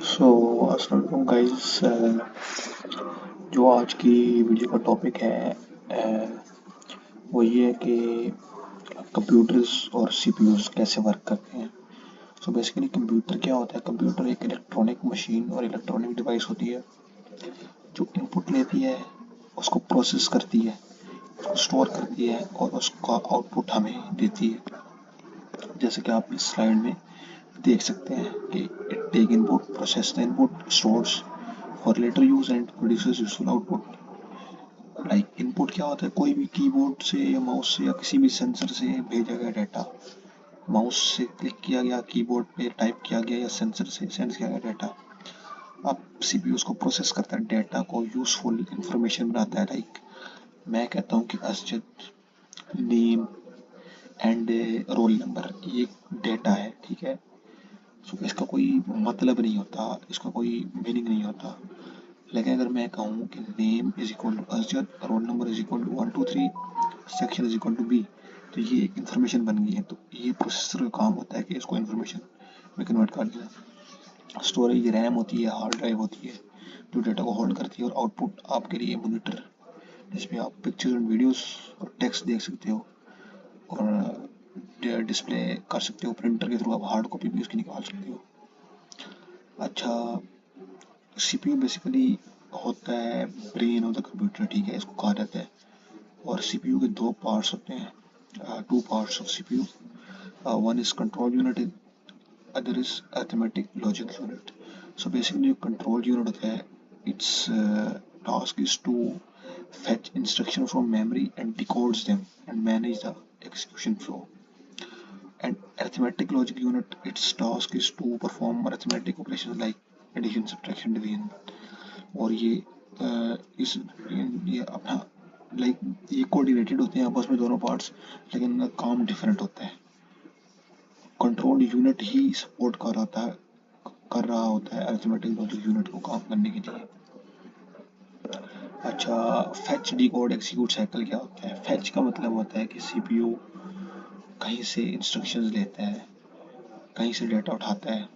सो अस्सलाम वालेकुम गाइस। जो आज की वीडियो का टॉपिक है वो ये है कि कंप्यूटर्स और सीपीयूज कैसे वर्क करते हैं। सो बेसिकली कंप्यूटर क्या होता है? कंप्यूटर एक इलेक्ट्रॉनिक मशीन और इलेक्ट्रॉनिक डिवाइस होती है जो इनपुट लेती है, उसको प्रोसेस करती है, उसको स्टोर करती है और उसका आउटपुट हमें देती है। जैसे कि आप इस स्लाइड में देख सकते हैं कि it take input, process the input, stores for later use and produces useful output. Like input क्या होता है? कोई भी कीबोर्ड से या माउस से या किसी भी सेंसर से भेजा गया डाटा, माउस से क्लिक किया गया, कीबोर्ड पे टाइप किया गया या सेंसर से सेंस किया गया डाटा। अब सीपीयू उसको प्रोसेस करता है, डाटा को यूजफुल इंफॉर्मेशन बनाता है। लाइक मैं कहता हूँ कि Asjad name and roll number ये डेटा है, ठीक है। सो इसका कोई मतलब नहीं होता, इसका कोई मीनिंग नहीं होता। लेकिन अगर मैं कहूँ कि name is equal to Asjad, roll number is equal to 123, section is equal to B, तो ये एक इन्फॉर्मेशन बन गई है। तो ये प्रोसेसर का काम होता है कि इसको इन्फॉर्मेशन में कन्वर्ट कर दिया। स्टोरेज रैम होती है, हार्ड ड्राइव होती है जो डेटा को होल्ड करती है, और आउटपुट आपके लिए मॉनिटर जिसमें आप पिक्चर्स एंड वीडियोस और टेक्स्ट देख सकते हो और डिस्प्ले कर सकते हो। प्रिंटर के थ्रू आप हार्ड कॉपी भी उसकी निकाल सकते हो। अच्छा, सीपीयू बेसिकली होता है ब्रेन ऑफ द कंप्यूटर, ठीक है, इसको कहा जाता है। और सीपीयू के दो पार्ट्स होते हैं, two parts of CPU. One is control unit, other is arithmetic logic unit. So basically जो कंट्रोल यूनिट होता है, it's task is to fetch instruction from memory and decodes them and manage the execution flow. And arithmetic logic unit, its task is to perform arithmetic operations like addition, subtraction, division. और ये इस ये अपना like ये coordinated होते हैं आपस में दोनों पार्ट्स, लेकिन इनका काम डिफरेंट होता है। कंट्रोल यूनिट ही सपोर्ट कर रहा होता है अरिथमेटिक लॉजिक यूनिट को काम करने के लिए। अच्छा, फैच डिकोड एग्जीक्यूट साइकिल क्या होता है? फैच का मतलब होता है कि सीपीयू कहीं से इंस्ट्रक्शंस लेता है, कहीं से डेटा उठाता है।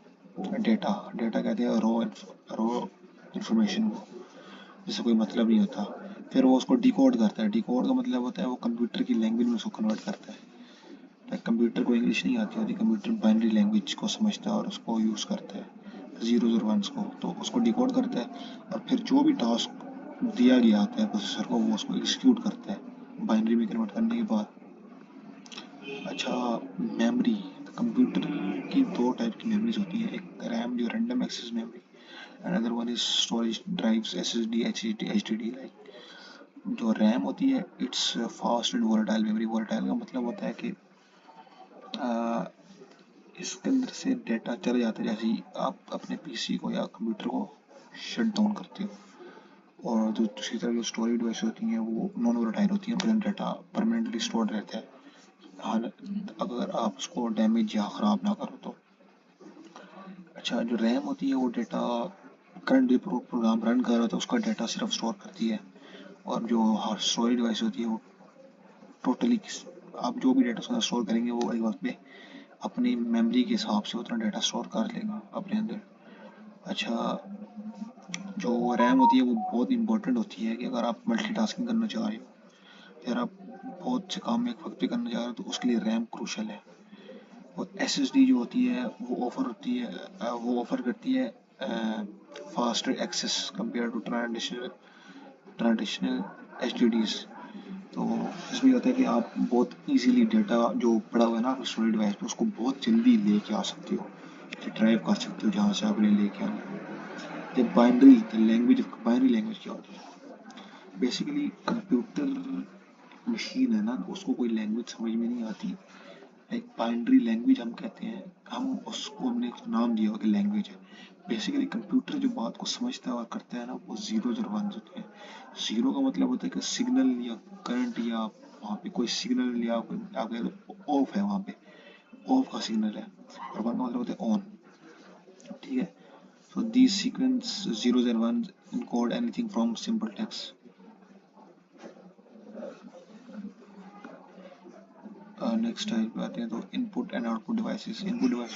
डेटा डेटा कहते हैं रो इंफॉर्मेशन को, जिससे कोई मतलब नहीं होता। फिर वो उसको डिकोड करता है। डिकोड का मतलब होता है वो कंप्यूटर की लैंग्वेज में उसको कन्वर्ट करता है। लाइक कंप्यूटर को इंग्लिश नहीं आती होती, कंप्यूटर बाइनरी लैंग्वेज को समझता है और उसको यूज़ करता है, जीरोज और वंस को, तो उसको डिकोड करता है। और फिर जो भी टास्क दिया गया होता है प्रोसेसर को, वो उसको एग्जीक्यूट करता है बाइनरी में कन्वर्ट करने के बाद। अच्छा, मेमोरी। कंप्यूटर की दो टाइप की मेमोरीज होती है, एक रैम जो random access memory, and other one is storage drives, SSD, HDD. Like जो रैम होती है, it's fast and volatile memory. Volatile का मतलब होता है कि इसके अंदर से डेटा चला जाता है जैसे ही आप अपने पीसी को या कंप्यूटर को शट डाउन करते हो। और जो दूसरी तरफ जो स्टोरेज डिवाइस होती हैं वो नॉन वोलेटाइल होती हैं, उनके डाटा परमानेंटली स्टोर्ड रहता है, हालांकि अगर आप उसको डैमेज या ख़राब ना करो तो। अच्छा, जो रैम होती है वो डेटा करंट जो प्रोग्राम रन कर रहा होता है उसका डेटा सिर्फ स्टोर करती है। और जो स्टोरेज डिवाइस होती है वो टोटली आप जो भी डेटा उसके अंदर स्टोर करेंगे वो एक वक्त पे अपनी मेमोरी के हिसाब से उतना डेटा स्टोर कर लेगा अपने अंदर। अच्छा, जो रैम होती है वो बहुत इंपॉर्टेंट होती है कि अगर आप मल्टीटास्किंग करना चाह रहे हो, अगर आप बहुत से काम एक वक्त पे करना चाह रहे हो तो उसके लिए रैम क्रूशल है। और एसएसडी जो होती है वो ऑफर करती है faster access compare to traditional HDDs. तो इसमें ये होता है कि आप बहुत इजीली डेटा जो पड़ा हुआ है ना आपके स्टोरेज डिवाइस पे उसको बहुत जल्दी लेके आ सकते हो, ड्राइव कर सकते हो जहाँ से आपने लेके आना है। जब बाइनरी लैंग्वेज क्या होती है? बेसिकली कंप्यूटर मशीन है ना, उसको कोई लैंग्वेज समझ में नहीं आती। एक बाइनरी लैंग्वेज हम कहते हैं, हम उसको हमने एक नाम दिया हुआ कि लैंग्वेज है। बेसिकली कंप्यूटर जो बात को समझता है और करता है ना, वो जीरोज और वंस होते हैं। जीरो का मतलब होता है कि सिग्नल या करंट, या वहाँ पे कोई सिग्नल या आप ऑफ है, वहाँ पे ऑफ का सिग्नल है। और वन का मतलब होता है ऑन, ठीक है। So these sequence zeros and ones encode anything from simple text. Next type पे आते हैं तो input and output devices. Input device